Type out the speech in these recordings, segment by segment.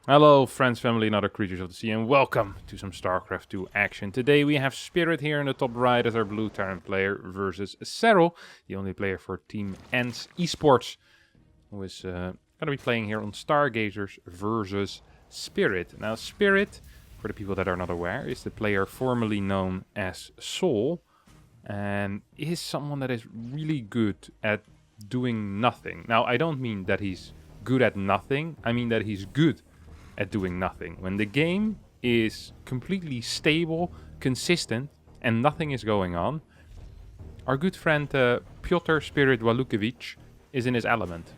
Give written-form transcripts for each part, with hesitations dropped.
Hello friends, family and other creatures of the sea, and welcome to some StarCraft 2 action. Today we have Spirit here in the top right as our blue Terran player versus Serral, the only player for Team ENCE Esports, who is going to be playing here on Stargazers versus Spirit. Now Spirit, for the people that are not aware, is the player formerly known as Soul, and is someone that is really good at doing nothing. Now I don't mean that he's good at nothing, I mean that he's good at doing nothing. When the game is completely stable, consistent, and nothing is going on, our good friend Piotr Spirit Walukiewicz is in his element.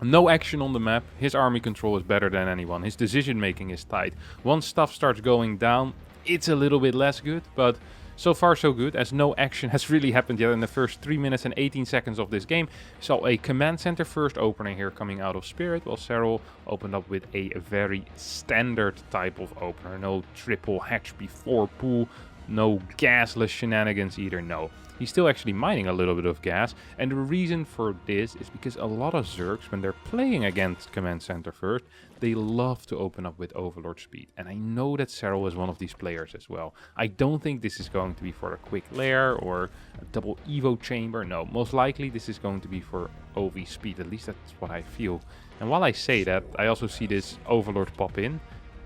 No action on the map, his army control is better than anyone, his decision making is tight. Once stuff starts going down, it's a little bit less good, but so far so good, as no action has really happened yet in the first 3 minutes and 18 seconds of this game. So a command center first opening here coming out of Spirit, while Serral opened up with a very standard type of opener. No triple hatch before pool, no gasless shenanigans either, no. He's still actually mining a little bit of gas, and the reason for this is because a lot of Zergs, when they're playing against command center first, they love to open up with Overlord speed. And I know that Serral is one of these players as well. I don't think this is going to be for a quick lair or a double Evo chamber. No, most likely this is going to be for OV speed. At least that's what I feel. And while I say that, I also see this Overlord pop in.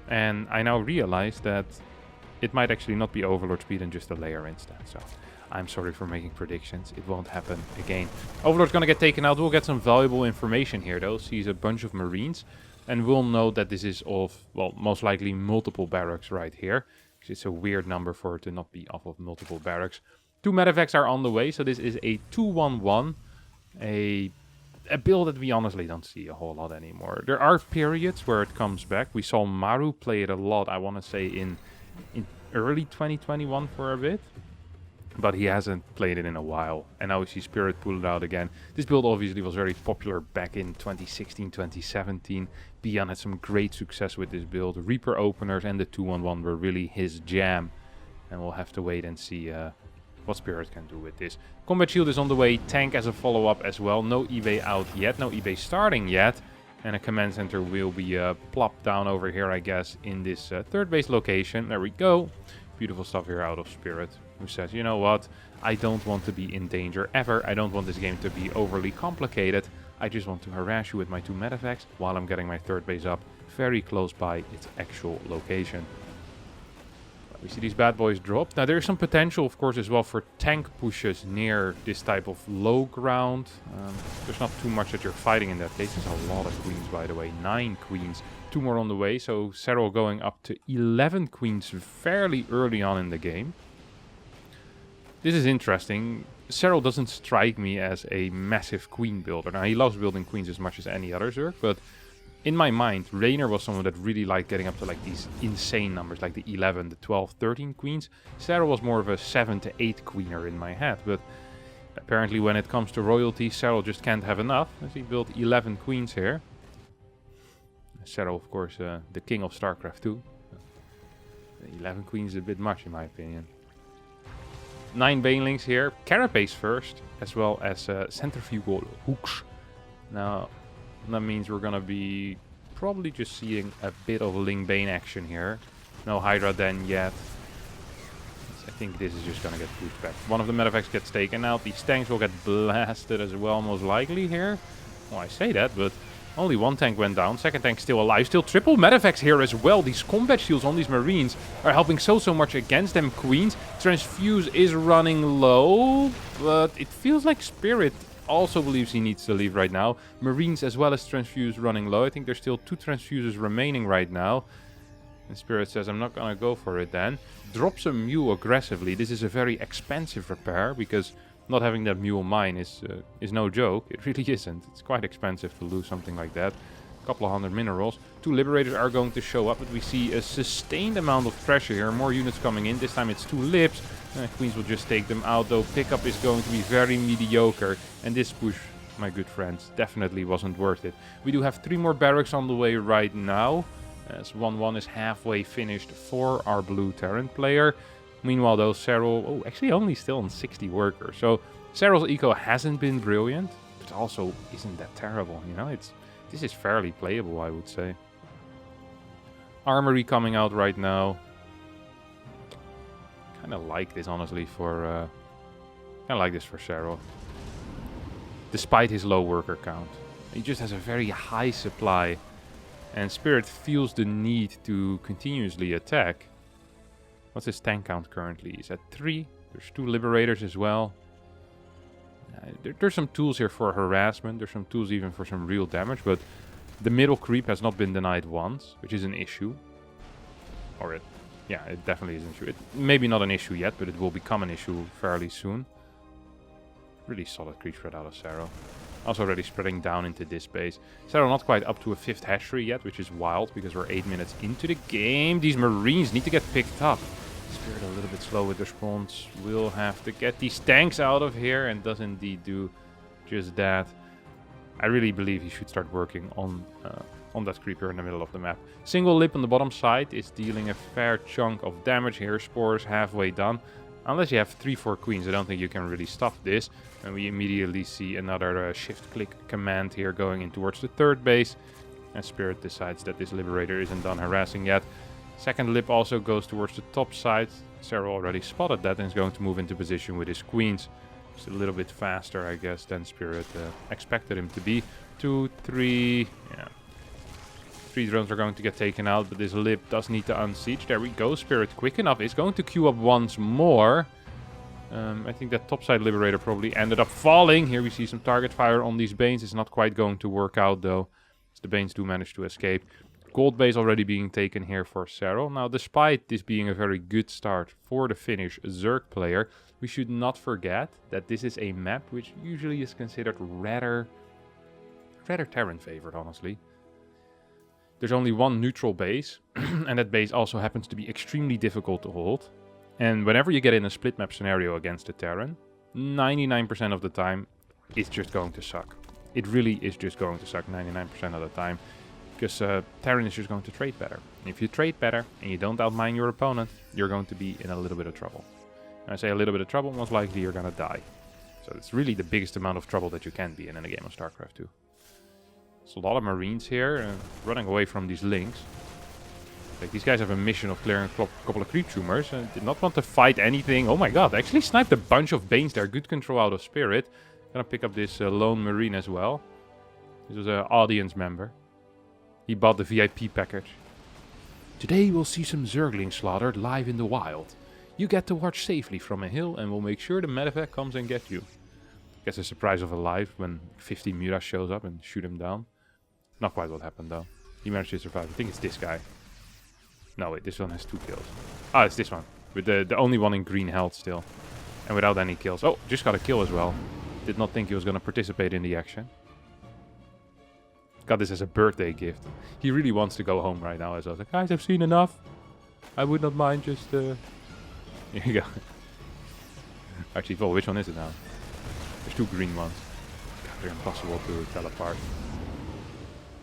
And I now realize that it might actually not be Overlord speed and just a lair instead. So I'm sorry for making predictions. It won't happen again. Overlord's gonna get taken out. We'll get some valuable information here though. Sees a bunch of Marines. And we'll know that this is of, well, most likely multiple barracks right here. It's a weird number for it to not be off of multiple barracks. 2 medevacs are on the way. So this is a 2-1-1. A build that we honestly don't see a whole lot anymore. There are periods where it comes back. We saw Maru play it a lot, I want to say, in early 2021 for a bit. But he hasn't played it in a while. And now we see Spirit pull it out again. This build obviously was very popular back in 2016, 2017. Bian had some great success with this build. Reaper openers and the 2-1-1 were really his jam. And we'll have to wait and see what Spirit can do with this. Combat Shield is on the way. Tank as a follow-up as well. No eBay out yet. No eBay starting yet. And a command center will be plopped down over here, I guess, in this third base location. There we go. Beautiful stuff here out of Spirit, who says, you know what, I don't want to be in danger ever. I don't want this game to be overly complicated. I just want to harass you with my 2 medevacs while I'm getting my third base up very close by its actual location. We see these bad boys drop. Now there's some potential, of course, as well for tank pushes near this type of low ground. There's not too much that you're fighting in that case. There's a lot of queens, by the way. 9 queens. 2 more on the way. So Serral going up to 11 queens fairly early on in the game. This is interesting. Serral doesn't strike me as a massive queen builder. Now he loves building queens as much as any other Zerg, but in my mind, Raynor was someone that really liked getting up to like these insane numbers, like the 11, the 12, 13 queens. Serral was more of a 7 to 8 queener in my head, but apparently when it comes to royalty, Serral just can't have enough, as he built 11 queens here. Serral, of course, the king of StarCraft 2. 11 queens is a bit much in my opinion. 9 banelings here, carapace first, as well as centrifugal hooks. Now, that means we're gonna be probably just seeing a bit of Ling Bane action here. No Hydra Den yet. I think this is just gonna get pushed back. One of the medevacs gets taken out. These tanks will get blasted as well, most likely here. Well, I say that, but only 1 tank went down. Second tank still alive. Still triple medevacs here as well. These combat shields on these Marines are helping so much against them queens. Transfuse is running low, but it feels like Spirit also believes he needs to leave right now. Marines as well as Transfuse running low. I think there's still 2 Transfuses remaining right now. And Spirit says, I'm not gonna go for it then. Drops a mule aggressively. This is a very expensive repair, because not having that mule mine is no joke. It really isn't. It's quite expensive to lose something like that. A couple of 100 minerals. 2 Liberators are going to show up, but we see a sustained amount of pressure here. More units coming in. This time it's 2 Lips. Queens will just take them out, though. Pickup is going to be very mediocre. And this push, my good friends, definitely wasn't worth it. We do have 3 more barracks on the way right now, as 1-1 is halfway finished for our blue Terran player. Meanwhile, though, Serral, actually only still on 60 workers. So Serral's eco hasn't been brilliant, but also isn't that terrible, you know? This is fairly playable, I would say. armory coming out right now. Kind of like this, honestly, for Serral. Despite his low worker count, he just has a very high supply, and Spirit feels the need to continuously attack. What's his tank count currently? He's at 3. There's 2 Liberators as well. There's some tools here for harassment. There's some tools even for some real damage, but the middle creep has not been denied once, which is an issue. Yeah, it definitely is an issue. Maybe not an issue yet, but it will become an issue fairly soon. Really solid creep spread out of Serral. Also already spreading down into this base. Serral not quite up to a 5th hatchery yet, which is wild because we're 8 minutes into the game. These Marines need to get picked up. Spirit a little bit slow with the response. We'll have to get these tanks out of here, and does indeed do just that. I really believe he should start working on that creeper in the middle of the map. Single lip on the bottom side is dealing a fair chunk of damage here. Spores halfway done. Unless you have 3-4 queens, I don't think you can really stop this. And we immediately see another shift-click command here going in towards the 3rd base. And Spirit decides that this Liberator isn't done harassing yet. Second lip also goes towards the top side. Serral already spotted that and is going to move into position with his queens. Just a little bit faster, I guess, than Spirit expected him to be. 2, 3, yeah. 3 drones are going to get taken out, but this lip does need to unsiege. There we go. Spirit quick enough is going to queue up once more. I think that topside Liberator probably ended up falling. Here we see some target fire on these Banes. It's not quite going to work out though, as the Banes do manage to escape. Gold base already being taken here for Serral. Now, despite this being a very good start for the Finnish Zerg player, we should not forget that this is a map which usually is considered rather Terran favored, honestly. There's only one neutral base, and that base also happens to be extremely difficult to hold. And whenever you get in a split map scenario against a Terran, 99% of the time, it's just going to suck. It really is just going to suck 99% of the time, because Terran is just going to trade better. And if you trade better, and you don't outmine your opponent, you're going to be in a little bit of trouble. And I say a little bit of trouble, most likely you're going to die. So it's really the biggest amount of trouble that you can be in a game of StarCraft 2. There's a lot of Marines here running away from these links. Like, these guys have a mission of clearing a couple of creep tumors and did not want to fight anything. Oh my god, actually sniped a bunch of Banes there. Good control out of Spirit. Gonna pick up this lone Marine as well. This was an audience member. He bought the VIP package. Today we'll see some Zerglings slaughtered live in the wild. You get to watch safely from a hill and we'll make sure the medevac comes and get you. Gets a surprise of a life when 50 Muras shows up and shoot him down. Not quite what happened though. He managed to survive. I think it's this guy. No, wait, this one has 2 kills. Ah, it's this one. With the only one in green health still. And without any kills. Oh, just got a kill as well. Did not think he was going to participate in the action. Got this as a birthday gift. He really wants to go home right now. As I was like, guys, I've seen enough. I would not mind just... Here you go. Actually, Vol, which one is it now? There's 2 green ones. God, they're impossible to tell apart.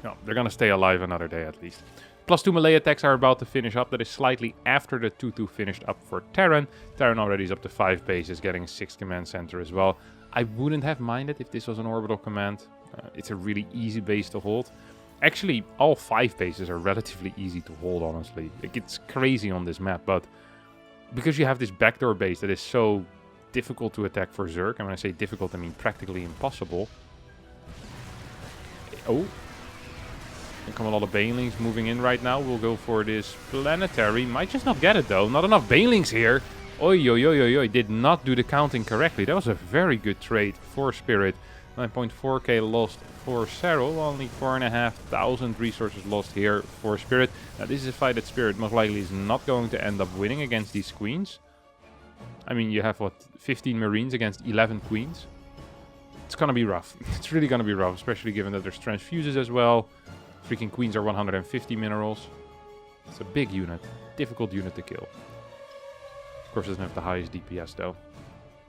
No, they're going to stay alive another day at least. +2 melee attacks are about to finish up. That is slightly after the 2-2 finished up for Terran. Terran already is up to 5 bases, getting a 6th command center as well. I wouldn't have minded if this was an orbital command. It's a really easy base to hold. Actually, all 5 bases are relatively easy to hold, honestly. Like, it's crazy on this map, but because you have this backdoor base that is so difficult to attack for Zerg, and when I say difficult, I mean practically impossible. Oh. There come a lot of Banelings moving in right now. We'll go for this planetary. Might just not get it though. Not enough Banelings here. Oi, oi, oi, oi, oi. Did not do the counting correctly. That was a very good trade for Spirit. 9.4k lost for Serral. Only 4,500 resources lost here for Spirit. Now this is a fight that Spirit most likely is not going to end up winning against these queens. I mean, you have what, 15 Marines against 11 queens? It's gonna be rough. It's really gonna be rough, especially given that there's transfuses as well. Freaking queens are 150 minerals. It's a big unit. Difficult unit to kill. Of course, it doesn't have the highest DPS though.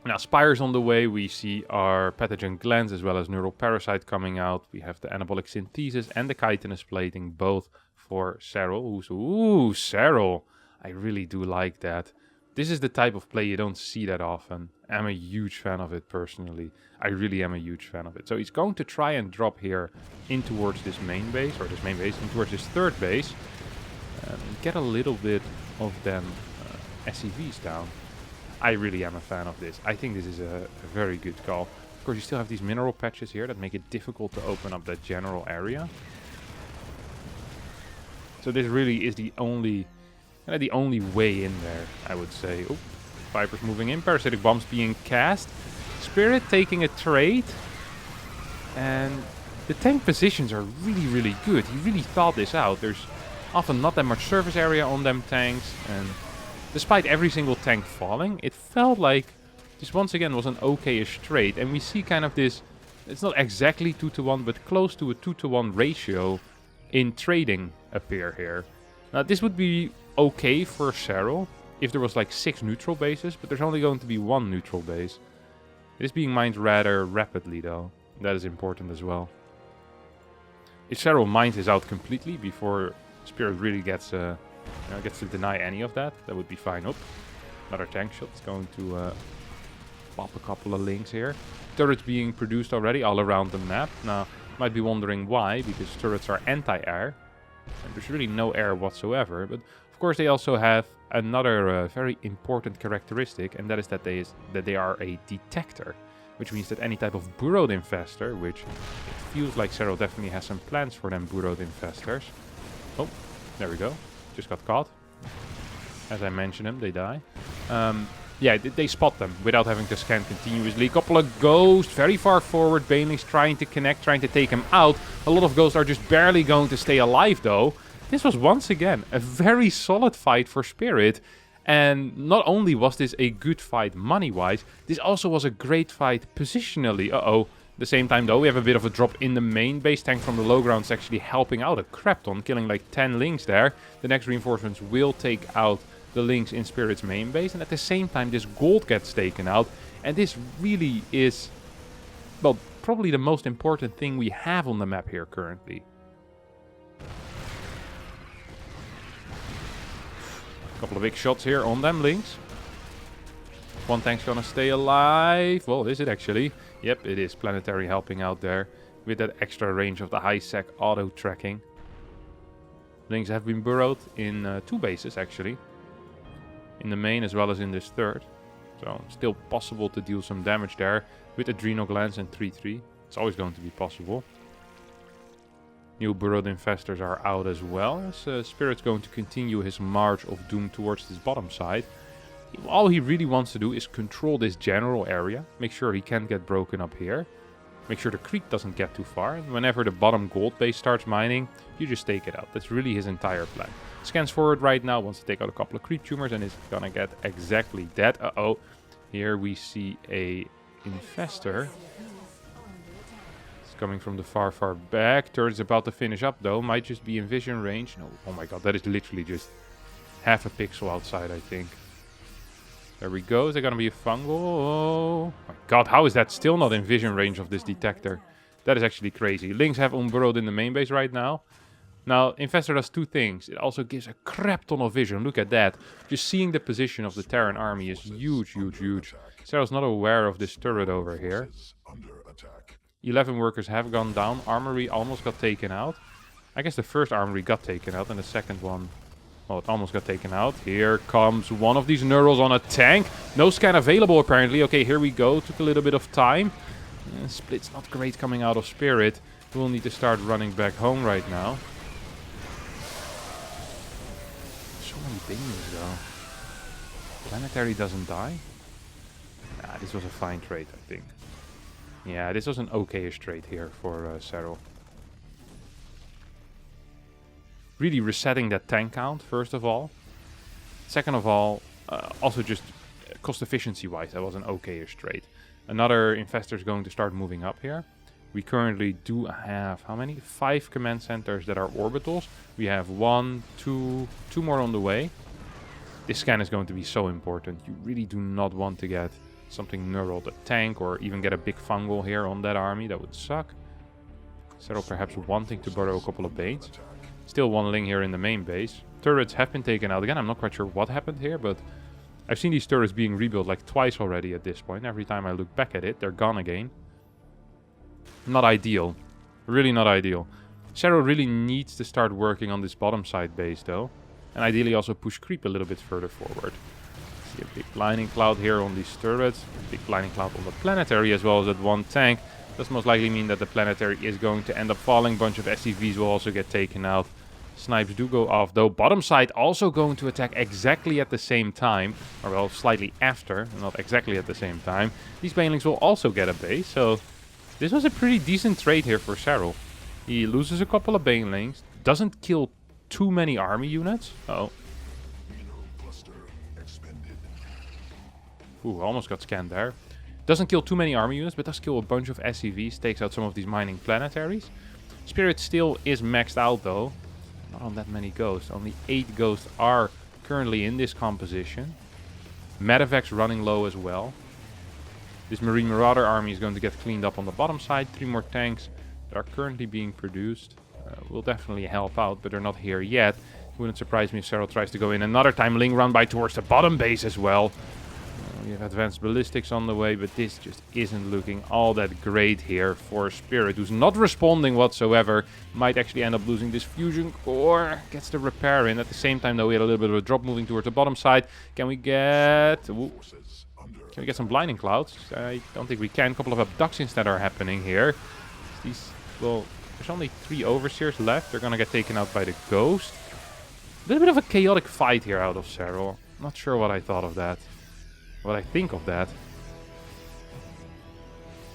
Now, Spire's on the way. We see our pathogen glands as well as neural parasite coming out. We have the anabolic synthesis and the chitinous plating, both for Serral. Ooh, Serral. I really do like that. This is the type of play you don't see that often. I'm a huge fan of it personally. I really am a huge fan of it. So he's going to try and drop here in towards this main base, or this main base, in towards this 3rd base. and get a little bit of them SCVs down. I really am a fan of this. I think this is a very good call. Of course, you still have these mineral patches here that make it difficult to open up that general area. So this really is the only way in there, I would say. Oh, Vipers moving in, parasitic bombs being cast. Spirit taking a trade. And the tank positions are really, really good. He really thought this out. There's often not that much surface area on them tanks. And despite every single tank falling, it felt like this once again was an okay-ish trade. And we see kind of this, it's not exactly 2-to-1, but close to a 2-to-1 ratio in trading appear here. Now this would be okay for Serral if there was like 6 neutral bases, but there's only going to be 1 neutral base. It is being mined rather rapidly though. That is important as well. If Serral mines this out completely before Spirit really gets to deny any of that, that would be fine. Oh, another tank shot. It's going to pop a couple of links here. Turrets being produced already all around the map. Now, might be wondering why, because turrets are anti-air. And there's really no air whatsoever. But of course they also have another very important characteristic, and that is that they are a detector. Which means that any type of burrowed infestor, which it feels like Serral definitely has some plans for them burrowed infestors. Oh, there we go. Just got caught. As I mentioned them, they die. Yeah, they spot them without having to scan continuously. Couple of ghosts very far forward. Banelings trying to connect, trying to take him out. A lot of ghosts are just barely going to stay alive though. This was once again a very solid fight for Spirit. And not only was this a good fight money-wise, this also was a great fight positionally. At the same time though, we have a bit of a drop in the main base. Tank from the low ground's actually helping out a crap ton, killing like 10 links there. The next reinforcements will take out the links in Spirit's main base. And at the same time, this gold gets taken out. And this really is, well, probably the most important thing we have on the map here currently. Couple of big shots here on them links. One tank's gonna stay alive. Well, is it actually? Yep, it is. Planetary helping out there with that extra range of the high sec auto tracking. Links have been burrowed in 2 bases actually. In the main as well as in this third. So still possible to deal some damage there with adrenal glands and 3-3. It's always going to be possible. New burrowed infestors are out as well, as Spirit's going to continue his march of doom towards this bottom side. All he really wants to do is control this general area, make sure he can't get broken up here, make sure the creek doesn't get too far, and whenever the bottom gold base starts mining, you just take it out. That's really his entire plan. Scans forward right now, wants to take out a couple of creep tumors, and is gonna get exactly that. Here we see a infestor. Coming from the far back. Turret is about to finish up though. Might just be in vision range. No, oh my god, that is literally just half a pixel outside, I think. There we go. Is there gonna be a fungal? Oh my god, how is that still not in vision range of this detector? That is actually crazy. Links have unburrowed in the main base right now. Now, Infestor does 2 things. It also gives a crap ton of vision. Look at that. Just seeing the position of the Terran army is huge, huge, huge. Serral's not aware of this turret over here. 11 workers have gone down. Armory almost got taken out. I guess the first armory got taken out and the second one, well, it almost got taken out. Here comes one of these neurals on a tank. No scan available apparently. Okay, here we go. Took a little bit of time. Split's not great coming out of Spirit. We'll need to start running back home right now. So many bingers though. Planetary doesn't die. Nah, this was a fine trade, I think. Yeah, this was an okay-ish trade here for Serral. Really resetting that tank count, first of all. Second of all, also just cost efficiency-wise, that was an okay-ish trade. Another infestor is going to start moving up here. We currently do have, how many? 5 command centers that are orbitals. We have 1, 2 more on the way. This scan is going to be so important. You really do not want to get something knurled, a tank, or even get a big fungal here on that army. That would suck. Serral perhaps wanting to burrow a couple of baits. Still 1 ling here in the main base. Turrets have been taken out again. I'm not quite sure what happened here, but I've seen these turrets being rebuilt like twice already at this point. Every time I look back at it, they're gone again. Not ideal. Really not ideal. Serral really needs to start working on this bottom side base though. And ideally also push creep a little bit further forward. See a big blinding cloud here on these turrets. Big blinding cloud on the planetary as well as that one tank. Does most likely mean that the planetary is going to end up falling. Bunch of SCVs will also get taken out. Snipes do go off though. Bottom side also going to attack exactly at the same time. Or well, slightly after, not exactly at the same time. These banelings will also get a base, so this was a pretty decent trade here for Serral. He loses a couple of banelings, doesn't kill too many army units. Uh-oh. Ooh, almost got scanned there. Doesn't kill too many army units, but does kill a bunch of SCVs. Takes out some of these mining planetaries. Spirit still is maxed out though. Not on that many ghosts. Only 8 ghosts are currently in this composition. Medevacs running low as well. This Marine Marauder army is going to get cleaned up on the bottom side. 3 more tanks that are currently being produced. Will definitely help out, but they're not here yet. Wouldn't surprise me if Serral tries to go in another time. Ling run by towards the bottom base as well. We have advanced ballistics on the way, but this just isn't looking all that great here for Spirit, who's not responding whatsoever. Might actually end up losing this fusion core. Gets the repair in. At the same time, though, we had a little bit of a drop moving towards the bottom side. Can we get... Ooh. Can we get some blinding clouds? I don't think we can. A couple of abductions that are happening here. These... Well, there's only 3 overseers left. They're gonna get taken out by the ghost. A little bit of a chaotic fight here out of Serral. Not sure what I thought of that. What I think of that.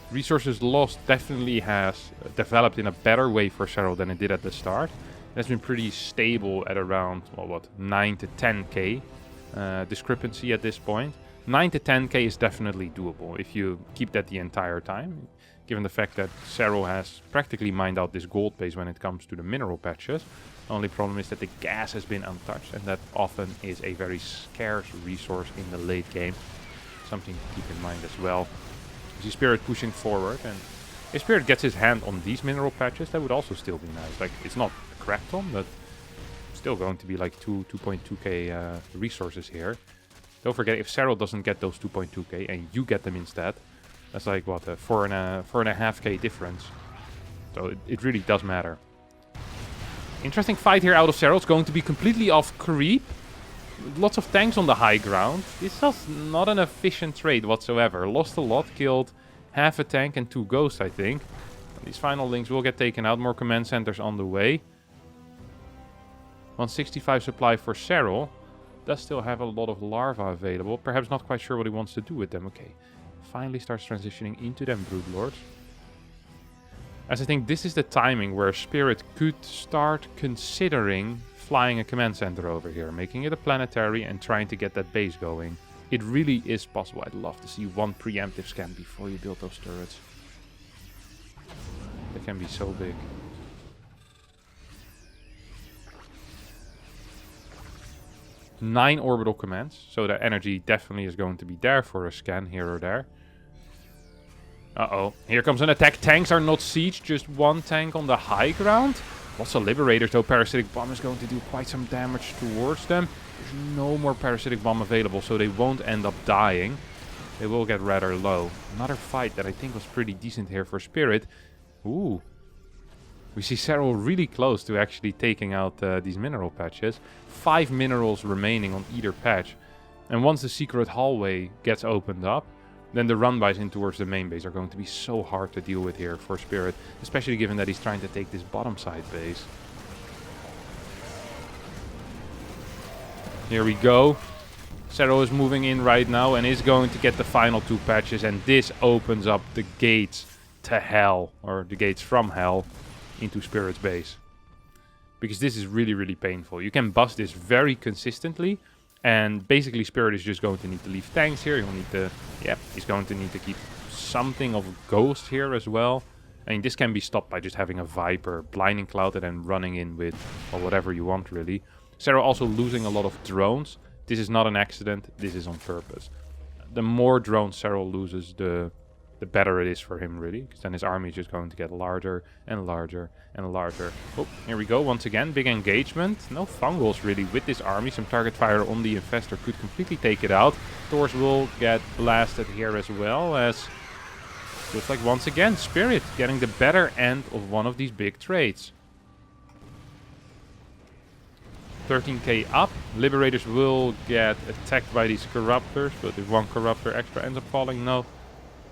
Resources lost definitely has developed in a better way for Serral than it did at the start. It has been pretty stable at around, well, what, 9 to 10k discrepancy at this point. 9 to 10k is definitely doable if you keep that the entire time. Given the fact that Serral has practically mined out this gold base when it comes to the mineral patches. The only problem is that the gas has been untouched, and that often is a very scarce resource in the late game. Something to keep in mind as well. You see Spirit pushing forward, and if Spirit gets his hand on these mineral patches, that would also still be nice. Like, it's not a crap ton, but still going to be like 2.2k resources here. Don't forget, if Serral doesn't get those 2.2k and you get them instead, that's like, what, a 4.5k difference. So it really does matter. Interesting fight here out of Serral. It's going to be completely off creep. Lots of tanks on the high ground. This was not an efficient trade whatsoever. Lost a lot, killed half a tank and 2 ghosts, I think. These final links will get taken out. More command centers on the way. 165 supply for Serral. Does still have a lot of larvae available. Perhaps not quite sure what he wants to do with them. Okay. Finally starts transitioning into them Broodlords. As I think this is the timing where Spirit could start considering flying a command center over here, making it a planetary and trying to get that base going. It really is possible. I'd love to see one preemptive scan before you build those turrets. They can be so big. Nine orbital commands, so the energy definitely is going to be there for a scan here or there. Uh-oh, here comes an attack. Tanks are not sieged, just 1 tank on the high ground. Lots of Liberators, though. Parasitic Bomb is going to do quite some damage towards them. There's no more Parasitic Bomb available, so they won't end up dying. They will get rather low. Another fight that I think was pretty decent here for Spirit. Ooh. We see Serral really close to actually taking out these mineral patches. 5 minerals remaining on either patch. And once the secret hallway gets opened up, then the run-bys in towards the main base are going to be so hard to deal with here for Spirit. Especially given that he's trying to take this bottom side base. Here we go. Serral is moving in right now and is going to get the final 2 patches. And this opens up the gates to hell. Or the gates from hell into Spirit's base. Because this is really, really painful. You can bust this very consistently. And basically Spirit is just going to need to leave tanks here. He'll need to, yeah, he's going to need to keep something of Ghost here as well. I mean, this can be stopped by just having a Viper, Blinding Cloud, and then running in with, well, whatever you want, really. Serral also losing a lot of drones. This is not an accident. This is on purpose. The more drones Serral loses, the better it is for him, really. Because then his army is just going to get larger and larger and larger. Oh, here we go. Once again, big engagement. No fungals, really, with this army. Some target fire on the Infestor could completely take it out. Thors will get blasted here as well, as looks like once again Spirit getting the better end of one of these big trades. 13k up. Liberators will get attacked by these corruptors, but if one corruptor extra ends up falling, no.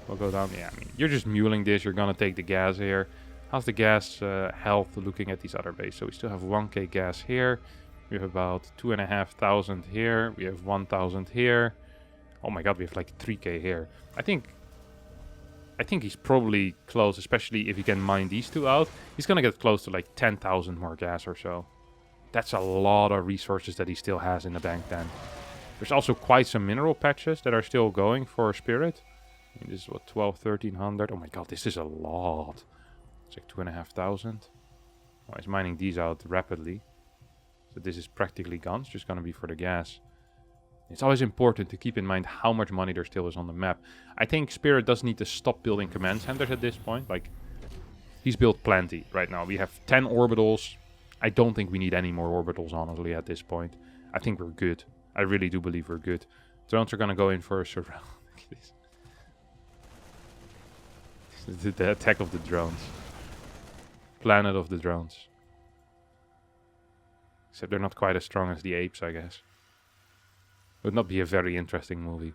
We'll go down. Yeah, I mean, you're just muling this. You're gonna take the gas here. How's the gas health looking at these other bases? So we still have 1k gas here. We have about 2,500 here. We have 1,000 here. Oh my god, we have like 3k here. I think he's probably close, especially if he can mine these two out. He's gonna get close to like 10,000 more gas or so. That's a lot of resources that he still has in the bank then. There's also quite some mineral patches that are still going for Spirit. I mean, this is what, 1,300. Oh my god, this is a lot. It's like 2,500. Oh, he's mining these out rapidly. So this is practically gone. It's just gonna be for the gas. It's always important to keep in mind how much money there still is on the map. I think Spirit does need to stop building command centers at this point. Like, he's built plenty right now. We have 10 orbitals. I don't think we need any more orbitals, honestly, at this point. I think we're good. I really do believe we're good. Drones are gonna go in for a Serral. Look at this. This is the attack of the drones. Planet of the drones. Except they're not quite as strong as the apes, I guess. Would not be a very interesting movie.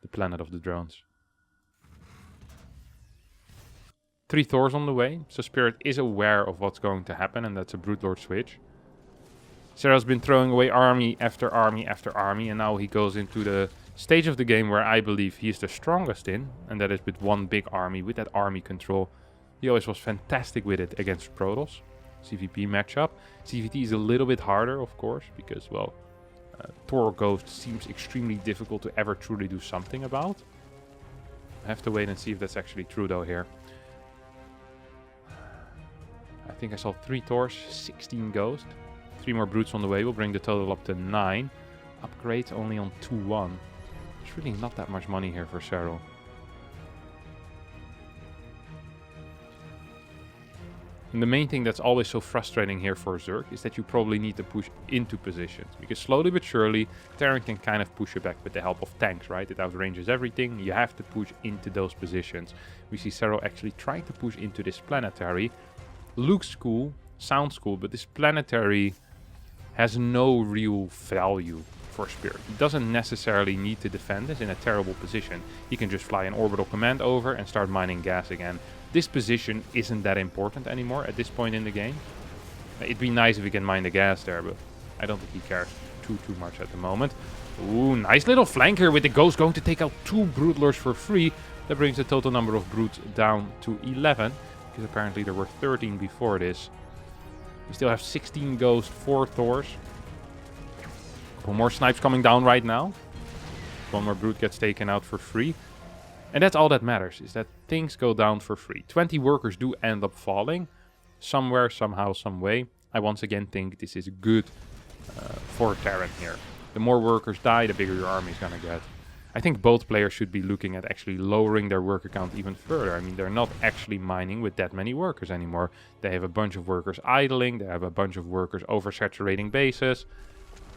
The Planet of the Drones. 3 Thors on the way, so Spirit is aware of what's going to happen, and that's a Brute Lord switch. Serral's been throwing away army after army after army, and now he goes into the stage of the game where I believe he is the strongest in, and that is with one big army, with that army control. He always was fantastic with it against Protoss. CVP matchup. CVT is a little bit harder, of course, because, well, Thor Ghost seems extremely difficult to ever truly do something about. I have to wait and see if that's actually true though here. I think I saw 3 Thors, 16 Ghost. 3 more Brutes on the way will bring the total up to 9. Upgrades only on 2-1. There's really not that much money here for Serral. And the main thing that's always so frustrating here for Zerg is that you probably need to push into positions. Because slowly but surely, Terran can kind of push you back with the help of tanks, right? It outranges everything. You have to push into those positions. We see Serral actually trying to push into this planetary. Looks cool, sounds cool, but this planetary has no real value for Spirit. He doesn't necessarily need to defend this in a terrible position. He can just fly an orbital command over and start mining gas again. This position isn't that important anymore at this point in the game. It'd be nice if we can mine the gas there, but I don't think he cares too much at the moment. Ooh, nice little flank here with the Ghost going to take out 2 Brute Lords for free. That brings the total number of Brutes down to 11, because apparently there were 13 before this. We still have 16 Ghosts, 4 Thors. Couple more snipes coming down right now. 1 more Brute gets taken out for free. And that's all that matters, is that things go down for free. 20 workers do end up falling. Somewhere, somehow, some way. I once again think this is good for Terran here. The more workers die, the bigger your army is gonna get. I think both players should be looking at actually lowering their worker count even further. I mean, they're not actually mining with that many workers anymore. They have a bunch of workers idling. They have a bunch of workers oversaturating bases.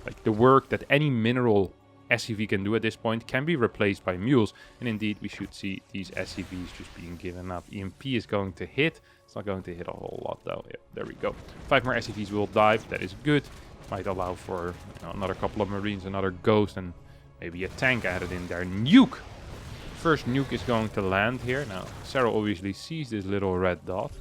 Like, the work that any mineral SCV can do at this point can be replaced by mules, and indeed we should see these SCVs just being given up. EMP is going to hit. It's not going to hit a whole lot though. Yeah, there we go. 5 more SCVs will dive. That is good. Might allow for another couple of Marines, another Ghost, and maybe a tank added in there. Nuke! First nuke is going to land here. Now, Serral obviously sees this little red dot.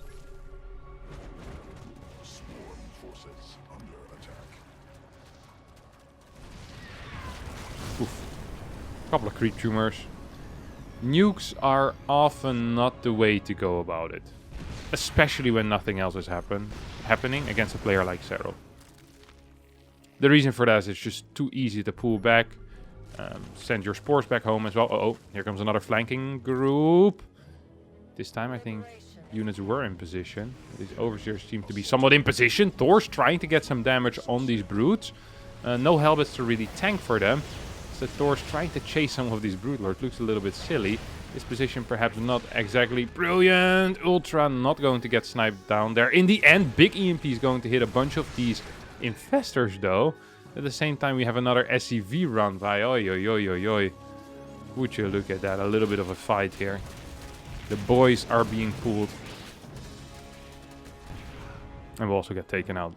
Couple of creep tumors. Nukes are often not the way to go about it, especially when nothing else is happening against a player like Serral. The reason for that is it's just too easy to pull back, send your spores back home as well. Uh-oh, here comes another flanking group. This time I think units were in position. These overseers seem to be somewhat in position. Thor's trying to get some damage on these brutes. No helmets to really tank for them. So Thor's trying to chase some of these Brute Lords. Looks a little bit silly. This position perhaps not exactly brilliant. Ultra not going to get sniped down there. In the end, big EMP is going to hit a bunch of these infestors though. At the same time, we have another SCV run by. Oi, oi, oi, oi, oi. Would you look at that? A little bit of a fight here. The boys are being pulled. And will also get taken out.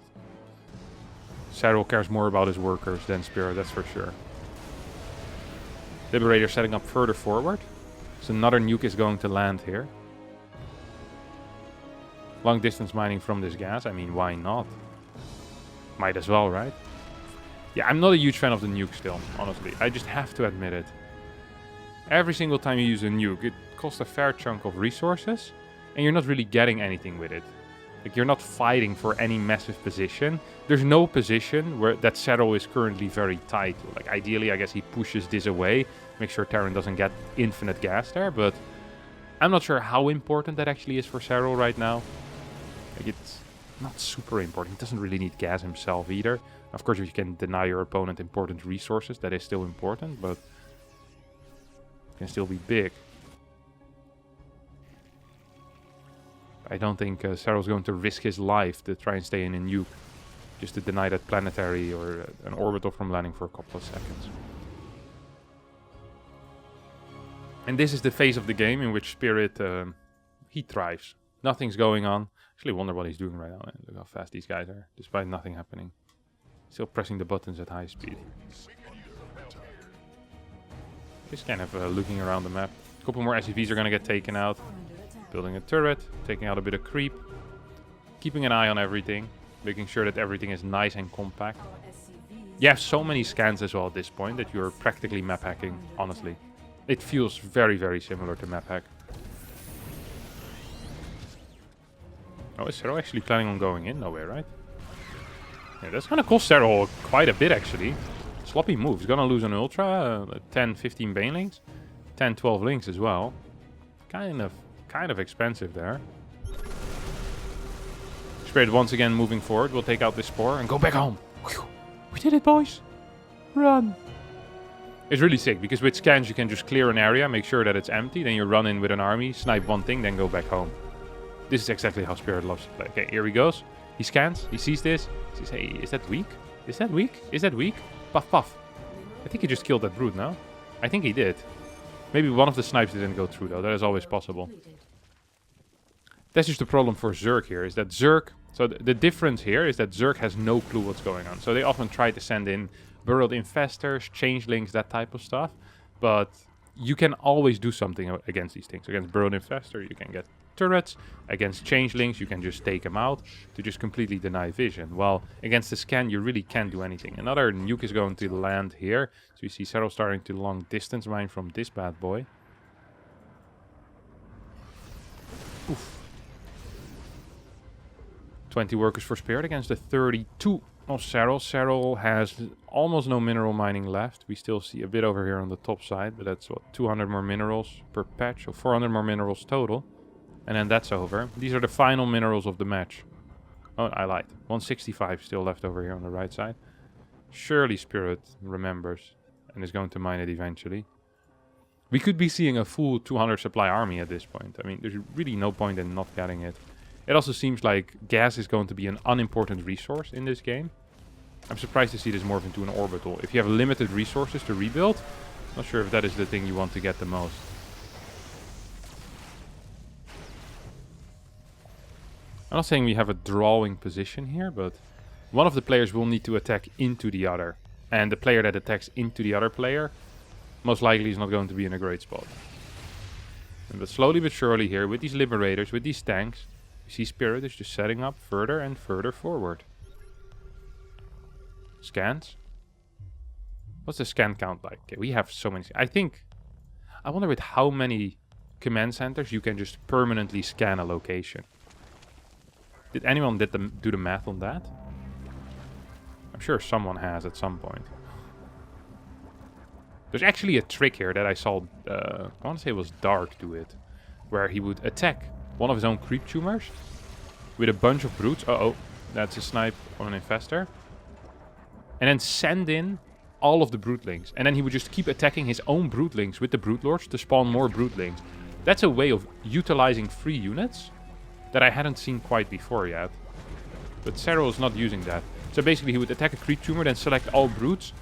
Serral cares more about his workers than Spirit, that's for sure. Liberator setting up further forward. So another nuke is going to land here. Long distance mining from this gas. I mean, why not? Might as well, right? Yeah, I'm not a huge fan of the nuke still, honestly. I just have to admit it. Every single time you use a nuke, it costs a fair chunk of resources. And you're not really getting anything with it. Like, you're not fighting for any massive position. There's no position where that Serral is currently very tight to. Like, ideally, I guess he pushes this away. Make sure Terran doesn't get infinite gas there. But I'm not sure how important that actually is for Serral right now. Like, it's not super important. He doesn't really need gas himself either. Of course, if you can deny your opponent important resources, that is still important. But it can still be big. I don't think Serral's going to risk his life to try and stay in a nuke. Just to deny that planetary or an orbital from landing for a couple of seconds. And this is the phase of the game in which Spirit, he thrives. Nothing's going on. Actually wonder what he's doing right now. Look how fast these guys are, despite nothing happening. Still pressing the buttons at high speed. Just kind of looking around the map. A couple more SCVs are going to get taken out. Building a turret, taking out a bit of creep. Keeping an eye on everything. Making sure that everything is nice and compact. You have so many scans as well at this point that you're practically map hacking, honestly. It feels very, very similar to map hack. Oh, is Serral actually planning on going in? No way, right? Yeah, that's gonna cost Serral quite a bit, actually. Sloppy move. He's gonna lose an Ultra, 10, 15 banelings. 10, 12 links as well. Kind of expensive there. Spirit once again moving forward. We'll take out this Spore and go back home. We did it, boys. Run. It's really sick because with scans you can just clear an area, make sure that it's empty, then you run in with an army, snipe one thing, then go back home. This is exactly how Spirit loves to play. Okay, here he goes. He scans, he sees this. He says, hey, is that weak? Is that weak? Is that weak? Puff, puff. I think he just killed that brute now. I think he did. Maybe one of the snipes didn't go through though, that is always possible. That's just the problem for Zerg here, is that Zerg... So the difference here is that Zerg has no clue what's going on. So they often try to send in burrowed infestors, changelings, that type of stuff. But you can always do something against these things. Against burrowed infestor, you can get turrets. Against changelings, you can just take them out to just completely deny vision. While against the scan, you really can't do anything. Another nuke is going to land here. So you see Serral starting to long distance mine from this bad boy. Oof. 20 workers for Spirit against the 32 of Serral. Serral has almost no mineral mining left. We still see a bit over here on the top side, but that's what, 200 more minerals per patch, so 400 more minerals total. And then that's over. These are the final minerals of the match. Oh, I lied. 165 still left over here on the right side. Surely Spirit remembers and is going to mine it eventually. We could be seeing a full 200 supply army at this point. I mean, there's really no point in not getting it. It also seems like gas is going to be an unimportant resource in this game. I'm surprised to see this morph into an orbital. If you have limited resources to rebuild, not sure if that is the thing you want to get the most. I'm not saying we have a drawing position here, but one of the players will need to attack into the other. And the player that attacks into the other player most likely is not going to be in a great spot. But slowly but surely here, with these liberators, with these tanks, you see Spirit is just setting up further and further forward. Scans. What's the scan count like? Okay, we have so many. I wonder with how many command centers you can just permanently scan a location. Did anyone do the math on that? I'm sure someone has at some point. There's actually a trick here that I saw, I want to say it was Dark do it, where he would attack one of his own creep tumors with a bunch of brutes. Uh-oh, that's a snipe on an infestor. And then send in all of the brootlings. And then he would just keep attacking his own brootlings with the brute lords to spawn more brootlings. That's a way of utilizing free units that I hadn't seen quite before yet. But Serral is not using that. So basically he would attack a creep tumor, then select all brutes,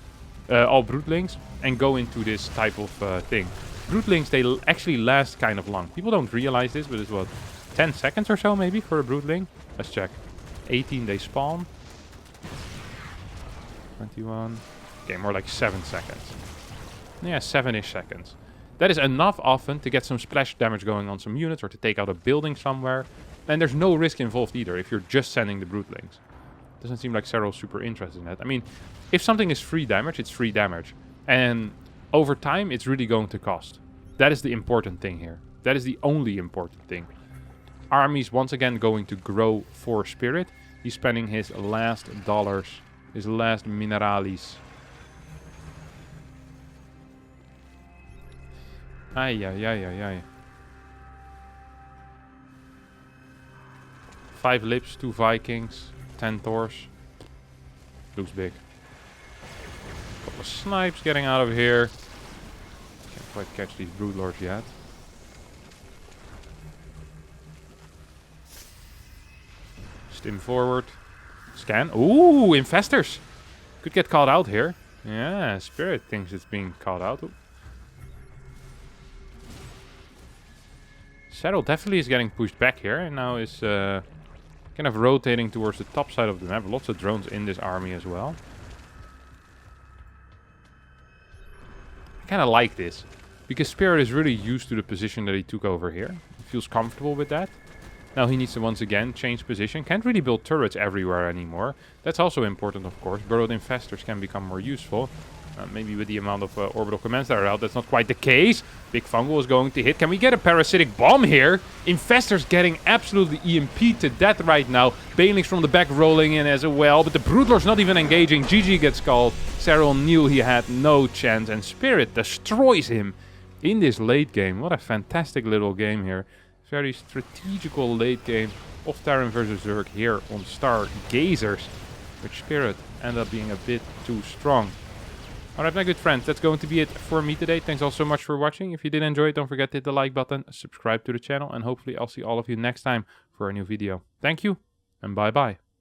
all brootlings, and go into this type of thing. Brootlings, they actually last kind of long. People don't realize this, but it's what, 10 seconds or so maybe for a broodling? Let's check. 18 they spawn. 21. Okay, more like 7 seconds. Yeah, 7-ish seconds. That is enough often to get some splash damage going on some units or to take out a building somewhere. And there's no risk involved either if you're just sending the Brootlings. Doesn't seem like Serral's super interested in that. I mean, if something is free damage, it's free damage. And over time, it's really going to cost. That is the important thing here. That is the only important thing. Army's once again going to grow for Spirit. He's spending his last dollars, his last mineralis. Ay, ay, ay, ay, ay. 5 lips, 2 Vikings, 10 Thors. Looks big. Couple of snipes getting out of here. Can't quite catch these broodlords yet. Stim forward. Scan. Ooh, infestors. Could get caught out here. Yeah, Spirit thinks it's being caught out. Ooh. Serral definitely is getting pushed back here and now is kind of rotating towards the top side of the map. Lots of drones in this army as well. I kind of like this because Spirit is really used to the position that he took over here. He feels comfortable with that. Now he needs to once again change position. Can't really build turrets everywhere anymore. That's also important, of course. Burrowed infestors can become more useful. Maybe with the amount of orbital commands that are out, that's not quite the case. Big Fungal is going to hit. Can we get a parasitic bomb here? Infestors getting absolutely EMP'd to death right now. Banelings from the back rolling in as well. But the Broodlord's not even engaging. GG gets called. Serral knew he had no chance. And Spirit destroys him in this late game. What a fantastic little game here. Very strategical late game of Terran versus Zerg here on Stargazers. Which Spirit ended up being a bit too strong. Alright, my good friends, that's going to be it for me today. Thanks all so much for watching. If you did enjoy it, don't forget to hit the like button, subscribe to the channel, and hopefully I'll see all of you next time for a new video. Thank you, and bye-bye.